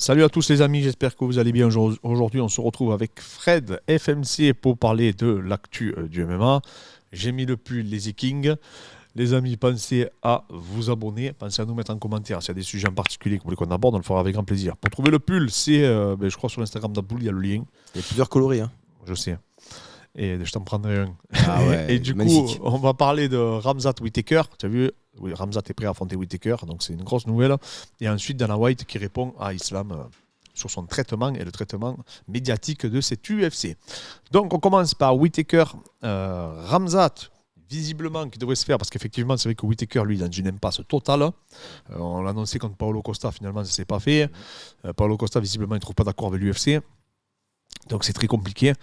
Salut à tous les amis, j'espère que vous allez bien. Aujourd'hui, on se retrouve avec Fred FMC pour parler de l'actu du MMA. J'ai mis le pull les Kings. Les amis, pensez à vous abonner, pensez à nous mettre en commentaire s'il y a des sujets en particulier que vous voulez qu'on aborde, on le fera avec grand plaisir. Pour trouver le pull, c'est, je crois, sur l'Instagram d'Abdoul, il y a le lien. Il y a plusieurs coloris. Hein. Je sais. Et je t'en prendrai un. Ah ouais, et du magnifique. coup, on va parler de Khamzat Whittaker. Tu as vu, oui, Khamzat est prêt à affronter Whittaker, donc c'est une grosse nouvelle. Et ensuite, Dana White qui répond à Islam sur son traitement et le traitement médiatique de cet UFC. Donc, on commence par Whittaker. Khamzat, visiblement, qui devrait se faire, parce qu'effectivement, c'est vrai que Whittaker, lui, il a une impasse totale. On l'a annoncé contre Paulo Costa, finalement, ça ne s'est pas fait. Paulo Costa, visiblement, il ne trouve pas d'accord avec l'UFC. Donc c'est très compliqué.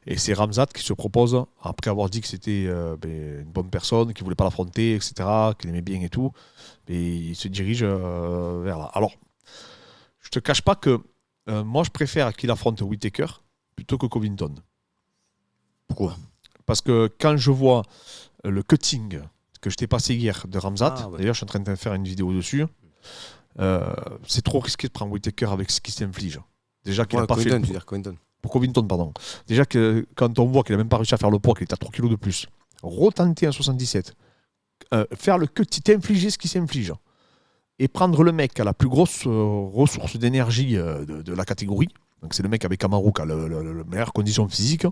Et c'est Khamzat qui se propose, après avoir dit que c'était une bonne personne, qu'il ne voulait pas l'affronter, etc., qu'il aimait bien et tout, et il se dirige vers là. Alors, je ne te cache pas que moi, je préfère qu'il affronte Whittaker plutôt que Covington. Pourquoi ? Parce que quand je vois le cutting que je t'ai passé hier de Khamzat, d'ailleurs, je suis en train de faire une vidéo dessus, c'est trop risqué de prendre Whittaker avec ce qui s'inflige. Déjà qu'il n'a pas fait... Pour Covington, pardon. Déjà que quand on voit qu'il n'a même pas réussi à faire le poids, qu'il est à 3 kg de plus, retenter un 77, faire le cut, t'infliger ce qui s'inflige, et prendre le mec qui a la plus grosse ressource d'énergie de la catégorie, donc c'est le mec avec Kamaru qui a la meilleure condition physique,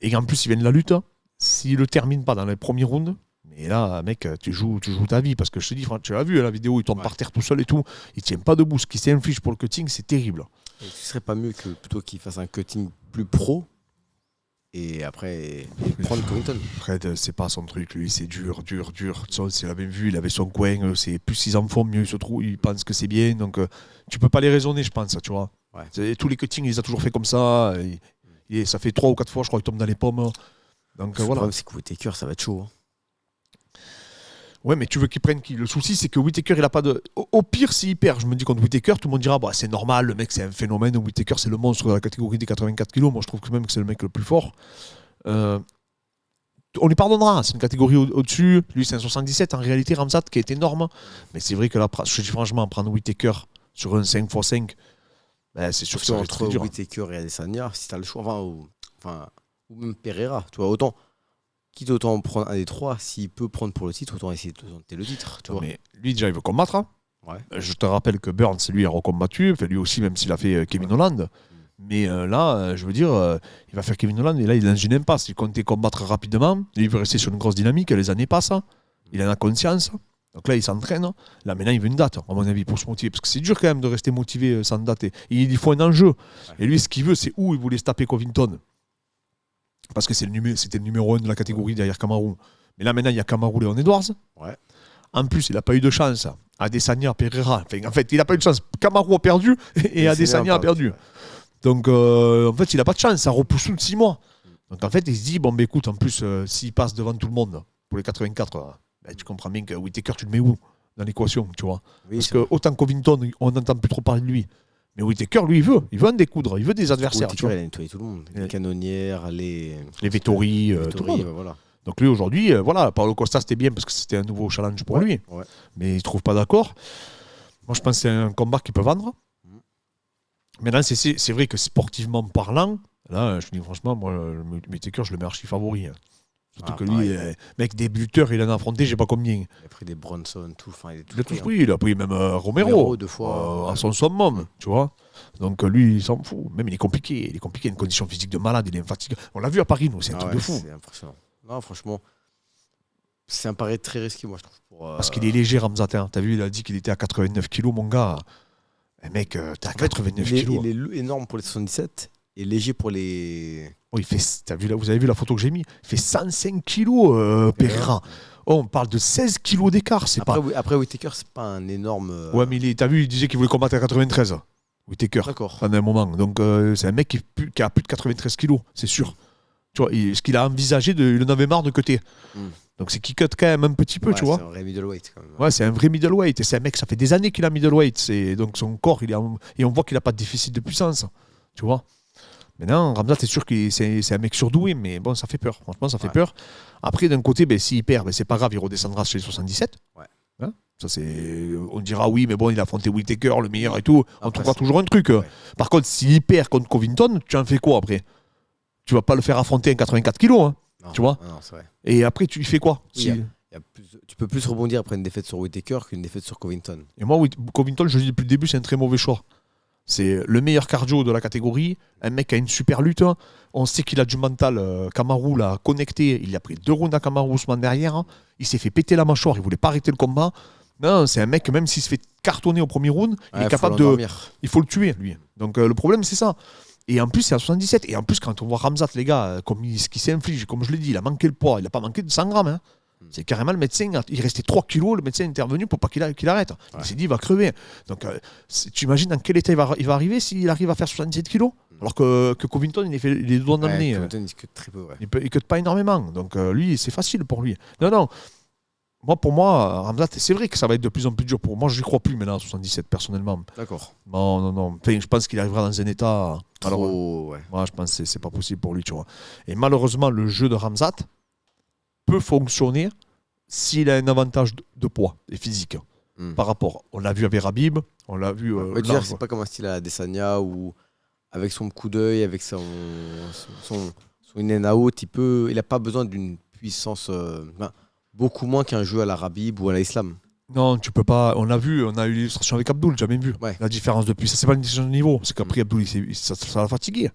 et en plus il vient de la lutte, s'il ne le termine pas dans les premiers rounds, mais là, mec, tu joues ta vie, parce que je te dis, tu l'as vu la vidéo, il tombe par terre tout seul et tout, il ne tient pas debout, ce qui s'inflige pour le cutting, c'est terrible. Et ce serait pas mieux que plutôt qu'il fasse un cutting plus pro et après prendre Covington. Fred, c'est pas son truc, lui, c'est dur. C'est la même vue, il avait son coin, c'est plus ils en font, mieux il se trouve, il pense que c'est bien, donc tu peux pas les raisonner, je pense, tu vois. Ouais. Tous les cuttings, il les a toujours fait comme ça, et ça fait 3 ou 4 fois, je crois, qu'il tombe dans les pommes. Donc le voilà. problème, c'est que Whittaker, ça va être chaud. Hein. Ouais, mais tu veux qu'il prenne qui ? Le souci, c'est que Whittaker, il a pas de. Au pire, s'il perd, je me dis contre Whittaker, tout le monde dira c'est normal, le mec, c'est un phénomène. Whittaker, c'est le monstre de la catégorie des 84 kg. Moi, je trouve que même que c'est le mec le plus fort. On lui pardonnera, c'est une catégorie au-dessus. Lui, c'est un 77. En réalité, Khamzat, qui est énorme. Mais c'est vrai que là, je dis franchement, prendre Whittaker sur un 5x5, c'est sûr que ça va être très dur. Entre Whittaker et Adesanya, si tu as le choix, ou même Pereira, tu vois, autant. Quitte autant prendre un des trois, s'il peut prendre pour le titre, autant essayer de tenter le titre. Tu vois. Mais lui, déjà, il veut combattre. Hein. Ouais. Je te rappelle que Burns, lui, a recombattu. Lui aussi, même s'il a fait Kevin Holland. Mais là, je veux dire, il va faire Kevin Holland. Et là, il est dans une impasse. Il comptait combattre rapidement. Il veut rester sur une grosse dynamique. Les années passent. Il en a conscience. Donc là, il s'entraîne. Là, maintenant, il veut une date, à mon avis, pour se motiver. Parce que c'est dur quand même de rester motivé sans date. Il faut un enjeu. Ouais. Et lui, ce qu'il veut, c'est où il voulait se taper Covington. Parce que c'était le numéro 1 de la catégorie derrière Kamaru. Mais là, maintenant, il y a Kamaru Leon Edwards. Ouais. En plus, il n'a pas eu de chance. Adesanya, Pereira. En fait, il n'a pas eu de chance. Kamaru a perdu et Adesanya a perdu. Ouais. Donc, en fait, il n'a pas de chance. Ça repousse tout de 6 mois. Donc, en fait, il se dit, écoute, en plus, s'il passe devant tout le monde pour les 84, tu comprends bien que Whittaker, tu le mets où dans l'équation, tu vois. Oui, parce que autant Covington, on n'entend plus trop parler de lui. Mais Whittaker, lui, il veut en découdre, il veut des adversaires. Whittaker, il a nettoyé tout le monde. Les canonnières, les Vettori, tout le monde. Voilà. Donc lui, aujourd'hui, Paulo Costa, c'était bien parce que c'était un nouveau challenge pour lui. Ouais. Mais il ne trouve pas d'accord. Moi, je pense que c'est un combat qu'il peut vendre. Maintenant, c'est vrai que sportivement parlant, là, je dis franchement, moi, Whittaker, je le mets archi favori. Surtout que lui, mec, des buteurs, il en a affronté, je ne sais pas combien. Il a pris des Bronson, tout. Il a tout pris. Il a pris même Romero 2 fois. À son summum, tu vois. Donc lui, il s'en fout. Même il est compliqué. Il a une condition physique de malade. Il est fatigué. On l'a vu à Paris, nous. C'est un truc de fou. C'est impressionnant. Non, franchement, c'est un pari très risqué, moi, je trouve. Parce qu'il est léger, Khamzat. T'as vu, il a dit qu'il était à 89 kilos, mon gars. Mec, t'es à 89 kilos. Il est énorme pour les 77 et léger pour les... Oh, vous avez vu la photo que j'ai mis ? Il fait 105 kilos, Pereira. Oh, on parle de 16 kilos d'écart. Après, Whittaker, c'est pas un énorme... Ouais, mais t'as vu, il disait qu'il voulait combattre à 93. Whittaker. D'accord. Pendant un moment. Donc, c'est un mec qui a plus de 93 kilos, c'est sûr. Tu vois, ce qu'il a envisagé, il en avait marre de cutter. Donc, c'est qu'il cut quand même un petit peu, tu vois. C'est un vrai middleweight, quand même. Ouais, c'est un vrai middleweight. Et c'est un mec, ça fait des années qu'il a middleweight. Donc, son corps, et on voit qu'il n'a pas de déficit de puissance. Tu vois. Maintenant, Khamzat, c'est sûr que c'est un mec surdoué, mais bon, ça fait peur. Franchement, ça fait peur. Après, d'un côté, s'il perd, c'est pas grave, il redescendra chez les 77. Ouais. Hein, On dira oui, mais bon, il a affronté Whittaker, le meilleur et tout. On trouvera toujours un truc. Ouais. Par contre, s'il perd contre Covington, tu en fais quoi après? Tu vas pas le faire affronter un 84 kilos, hein, Non, tu vois. non, c'est vrai. Et après, tu fais quoi? Oui, tu peux plus rebondir après une défaite sur Whittaker qu'une défaite sur Covington. Et moi, Covington, je le dis depuis le début, c'est un très mauvais choix. C'est le meilleur cardio de la catégorie. Un mec qui a une super lutte. On sait qu'il a du mental. Kamaru l'a connecté. Il a pris 2 rounds à Kamaru Usman derrière. Il s'est fait péter la mâchoire. Il voulait pas arrêter le combat. Non, c'est un mec, même s'il se fait cartonner au premier round, il est capable de. Il faut le tuer, lui. Donc le problème, c'est ça. Et en plus, c'est à 77. Et en plus, quand on voit Khamzat, les gars, ce qu'il s'inflige, comme je l'ai dit, il a manqué le poids. Il n'a pas manqué de 100 grammes. Hein. C'est carrément le médecin. Il restait 3 kilos. Le médecin est intervenu pour pas qu'il arrête. Il s'est dit, il va crever. Donc, tu imagines dans quel état il va arriver s'il arrive à faire 77 kilos? Alors que Covington, il est doigts d'amener. Covington, il cut très peu. Ouais. Il cut pas énormément. Donc, lui, c'est facile pour lui. Non. Pour moi, Khamzat, c'est vrai que ça va être de plus en plus dur. Pour moi, je n'y crois plus maintenant à 77, personnellement. D'accord. Non. Enfin, je pense qu'il arrivera dans un état. Ouais. Moi, je pense que c'est pas possible pour lui, tu vois. Et malheureusement, le jeu de Khamzat peut fonctionner s'il a un avantage de poids et physique par rapport. On l'a vu avec Khabib, on l'a vu. C'est pas comme un style à Adesanya où, avec son coup d'œil, avec son in and out, il n'a pas besoin d'une puissance. Beaucoup moins qu'un jeu à la Khabib ou à l'Islam. Non, tu peux pas. On a eu l'illustration avec Abdul, j'ai jamais vu. Ouais. La différence de puissance, c'est pas une question de niveau. C'est qu'après Abdul, ça l'a fatigué.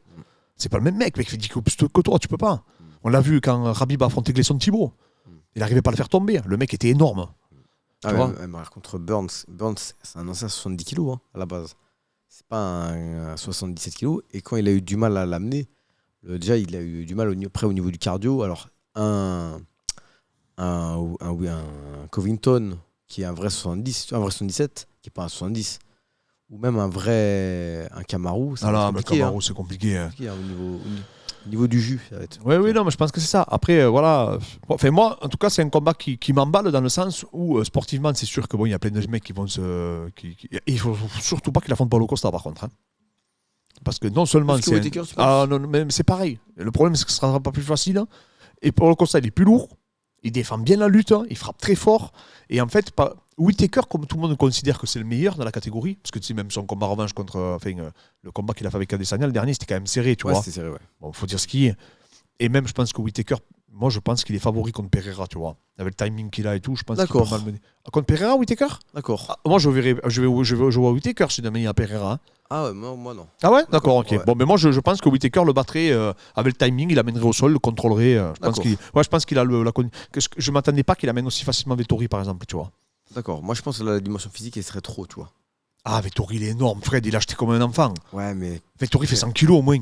C'est pas le même mec, il fait 10 kilos plus que toi, tu peux pas. On l'a vu quand Khabib a affronté Gleison Thibault. Il n'arrivait pas à le faire tomber. Le mec était énorme. Contre Burns, c'est un ancien 70 kilos hein, à la base. C'est pas un 77 kilos. Et quand il a eu du mal à l'amener, déjà il a eu du mal au niveau du cardio. Alors un Covington qui est un vrai 70, un vrai 77, qui n'est pas un 70, ou même un Kamaru, c'est compliqué. Kamaru, c'est compliqué. Hein. Au niveau du jus, ça va être. Oui, non, mais je pense que c'est ça. Après, voilà. Enfin, moi, en tout cas, c'est un combat qui m'emballe dans le sens où, sportivement, c'est sûr que bon, il y a plein de mecs qui vont se. Il faut surtout pas qu'il affronte Paulo Costa, par contre. Hein. Parce que non seulement c'est. Non, mais c'est pareil. Le problème, c'est que ce sera pas plus facile. Hein. Et Paulo Costa, il est plus lourd. Il défend bien la lutte. Hein. Il frappe très fort. Et en fait, Whittaker, comme tout le monde considère que c'est le meilleur dans la catégorie, parce que tu sais, même son combat revanche contre. Le combat qu'il a fait avec Adesanya, le dernier, c'était quand même serré, tu vois. C'était serré, ouais. Bon, faut dire ce qu'il est. Et même, je pense que Whittaker, moi, je pense qu'il est favori contre Pereira, tu vois. Avec le timing qu'il a et tout, je pense qu'il peut mal mener. Contre Pereira, Whittaker? D'accord. Moi, je vois Whittaker si demain il y a Pereira. Hein. Ah ouais, moi non. Ah ouais? D'accord, ok. Ouais. Bon, mais moi, je pense que Whittaker le battrait avec le timing, il l'amènerait au sol, le contrôlerait. Je pense qu'il a je ne m'attendais pas qu'il amène aussi facilement Vettori, par exemple, tu vois. D'accord. Moi, je pense que la dimension physique, elle serait trop, tu vois. Ah, Vettori, il est énorme. Fred, il a acheté comme un enfant. Ouais, mais. Vettori fait 100 kilos au moins.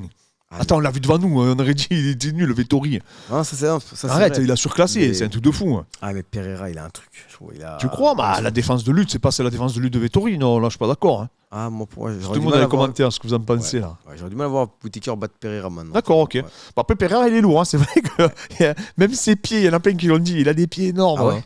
Attends, on l'a vu devant nous, on aurait dit il était nul, le Vettori. Ah, ça, arrête, il a surclassé, c'est un truc de fou. Ah, mais Pereira, il a un truc. Tu crois? La défense de lutte, c'est la défense de lutte de Vettori, non, là, je suis pas d'accord. Hein. Ah, moi, tout le monde dans les commentaires, ce que vous en pensez là. Ouais, j'aurais du mal à voir Whittaker battre Pereira maintenant. D'accord, ok. Ouais. Bon, après, Pereira, il est lourd, hein. C'est vrai que même ses pieds, il y en a plein qui l'ont dit, il a des pieds énormes. Ah ouais. Hein.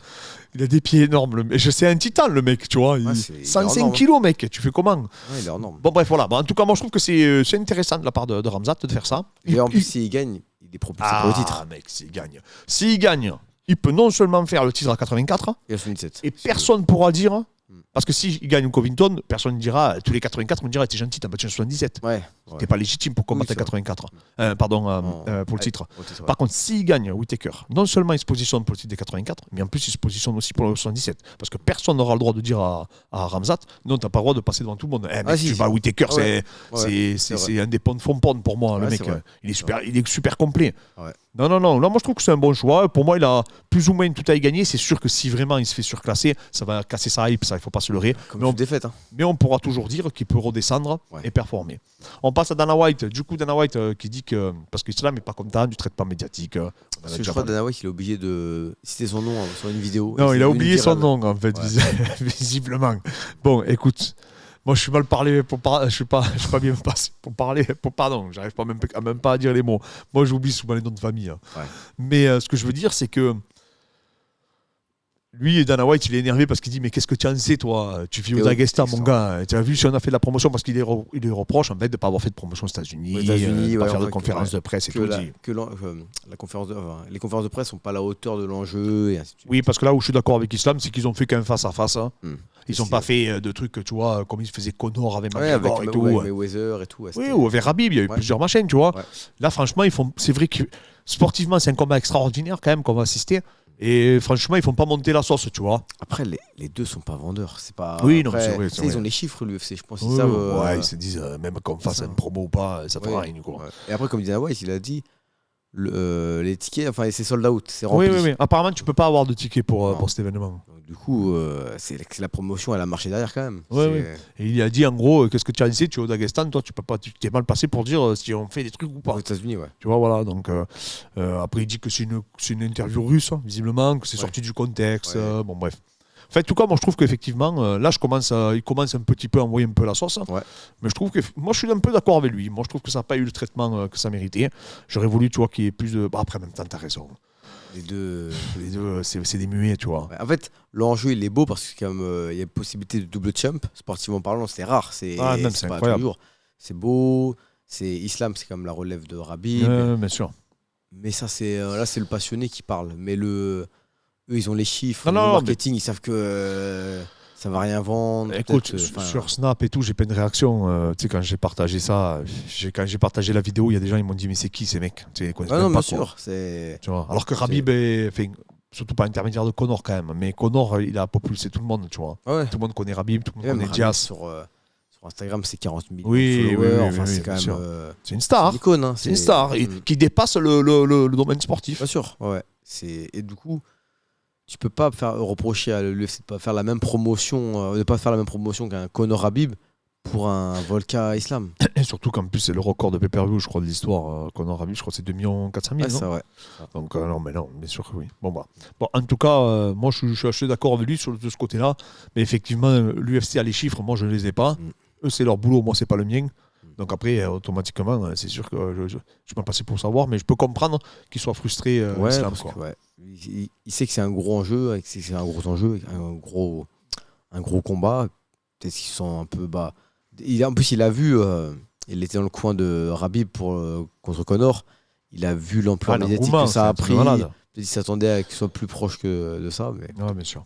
Il a des pieds énormes. C'est un titan, le mec, tu vois. 105 kilos, mec. Tu fais comment? Ouais, il est énorme. Bon, bref, voilà. Bon, en tout cas, moi, je trouve que c'est intéressant de la part de Khamzat de faire ça. Et en plus, s'il gagne, il est propulsé pour le titre. Ah, mec, s'il gagne, il peut non seulement faire le titre à 84, et à 77. Et personne ne pourra dire. Parce que s'il gagne Covington, personne ne dira, tous les 84, on me dira, t'es gentil, t'as battu un 77. Ouais. T'es pas légitime pour combattre à 84. Pour le titre. Par contre, s'il gagne Whittaker, non seulement il se positionne pour le titre des 84, mais en plus il se positionne aussi pour le 77. Parce que personne n'aura le droit de dire à Khamzat, non, t'as pas le droit de passer devant tout le monde. Tu bats Whittaker, c'est un des fonds pour moi, le mec. Il est super complet. Ouais. Non, là, moi je trouve que c'est un bon choix. Pour moi, il a plus ou moins tout à y gagner. C'est sûr que si vraiment il se fait surclasser, ça va casser sa hype, ça, il faut pas se leurrer. Mais on pourra toujours dire qu'il peut redescendre et performer. On passe à Dana White. Du coup, Dana White qui dit que, parce que Islam n'est pas content du traitement médiatique. Je crois que Dana White, il est obligé de citer son nom sur une vidéo. Non, il a oublié son nom, en fait, visiblement. Bon, écoute. Moi, je suis mal parlé je suis pas bien passé pour parler. Pardon, j'arrive pas même pas à dire les mots. Moi, j'oublie souvent les noms de famille. Hein. Ouais. Mais ce que je veux dire, c'est que lui, Dana White, il est énervé parce qu'il dit mais qu'est-ce que tu en sais, toi? Tu vis au Et au Daghestan, mon Daghestan. gars. Tu as vu si on a fait de la promotion parce qu'il lui reproche en fait de ne pas avoir fait de promotion aux États-Unis, Aux États-Unis, de pas ouais, faire en de fait, conférences ouais. de presse et Que tout. la, Il dit. que la conférence les conférences de presse sont pas à la hauteur de l'enjeu et ainsi de suite. Oui, parce que là où je suis d'accord avec Islam, c'est qu'ils ont fait qu'un face à face. Ils n'ont C'est- pas fait de trucs, tu vois, comme ils faisaient Connor avec Ouais, avec, McGregor et avec tout. Mayweather et tout. Ouais, Oui, c'était- ou avec Habib, il y a eu Ouais. plusieurs machines, tu vois. Ouais. Là, franchement, c'est vrai que sportivement, c'est un combat extraordinaire quand même qu'on va assister. Et franchement, ils font pas monter la sauce, tu vois. Après, les deux sont pas vendeurs. C'est pas. Oui, non, après, c'est vrai, tu c'est sais, ils vrai. ont les chiffres, l'UFC. Je pense qu'ils Ouais, savent. ouais, ils se disent, même qu'on fasse ça. un promo ou pas, ça fera Ouais, rien, quoi. ouais. Et après, comme disait White, il a dit les tickets, enfin, c'est sold out, c'est rempli. Oui, oui, oui. Apparemment, tu peux pas avoir de ticket Non. pour cet événement. Donc, du coup, c'est la promotion, elle a marché derrière quand même. Ouais, C'est- ouais. Et il a dit, en gros, qu'est-ce que tu as dit? Tu es au Daghestan, toi, tu peux pas, tu t'es mal passé pour dire si on fait des trucs ou pas. Aux États-Unis, ouais. Tu vois, voilà. Donc, après, il dit que c'est une interview russe, hein, visiblement, que c'est Ouais. sorti du contexte. Ouais. Bon, bref. En fait, en tout cas, moi, je trouve qu'effectivement, là, il commence un petit peu à envoyer un peu la sauce. Ouais. Mais je trouve que. Moi, je suis un peu d'accord avec lui. Moi, je trouve que ça n'a pas eu le traitement que ça méritait. J'aurais voulu, tu vois, qu'il y ait plus de. Bah, après, en même temps, t'as raison. Les deux. Les deux, c'est des muets, tu vois. Ouais, en fait, l'enjeu, il est beau parce qu'il y a possibilité de double champ. Sportivement parlant, c'est rare. C'est Même, c'est pas incroyable. toujours. C'est beau. C'est Islam, c'est comme la relève de Rabib. Bien sûr. Mais ça, là, c'est le passionné qui parle. Mais eux, ils ont les chiffres. Non, le non, marketing, ils savent que ça va rien vendre. Écoute, peut-être, enfin, sur Snap et tout, j'ai pas une réaction. Tu sais, quand j'ai partagé ça, quand j'ai partagé la vidéo, il y a des gens qui m'ont dit mais c'est qui ces mecs? Tu sais, ils connaissent ah même non, pas, bien quoi. sûr. C'est. Tu vois. Alors que Rabib est. Enfin, surtout par l'intermédiaire de Connor quand même. Mais Connor, il a propulsé tout le monde, tu vois. Ouais. Tout le monde connaît Rabib, tout le Et monde même connaît Rabib Diaz. sur Instagram, c'est 40 millions Oui, de followers. oui, oui, enfin, oui, c'est bien quand même. sûr. C'est une C'est une star. icône. Hein, C'est une star. Qui dépasse le domaine sportif. Bien sûr, ouais. Et du coup, tu peux pas reprocher à l'UFC de pas faire la même promotion, qu'un Conor Habib pour un Volka Islam. Et surtout qu'en plus, c'est le record de pay-per-view, je crois, de l'histoire. Connor Rabib, je crois que c'est 2 400 000. Ouais, non ça, ouais. Donc, non, mais non, bien sûr que oui. Bon, en tout cas, moi, je suis assez d'accord avec lui de ce côté-là. Mais effectivement, l'UFC a les chiffres, moi, je ne les ai pas. Eux, c'est leur boulot, moi, c'est pas le mien. Donc après, automatiquement, c'est sûr que je suis mal passé pour savoir, mais je peux comprendre qu'il soit frustré. Ouais, Islam, parce quoi. que, ouais, il sait que c'est un gros enjeu, et que c'est un gros enjeu, un gros combat. Peut-être qu'ils sont un peu bas. En plus, il a vu, il était dans le coin de Rabib contre Conor. Il a vu l'ampleur médiatique que ça a pris. Peut-être qu'il s'attendait à qu'il soit plus proche que de ça. Mais... Ouais, bien sûr.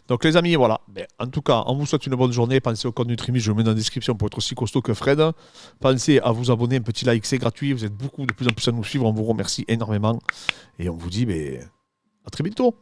Donc les amis, voilà. En tout cas, on vous souhaite une bonne journée. Pensez au code Nutrimis, je le mets dans la description pour être aussi costaud que Fred. Pensez à vous abonner, un petit like, c'est gratuit. Vous êtes beaucoup de plus en plus à nous suivre. On vous remercie énormément. Et on vous dit à très bientôt.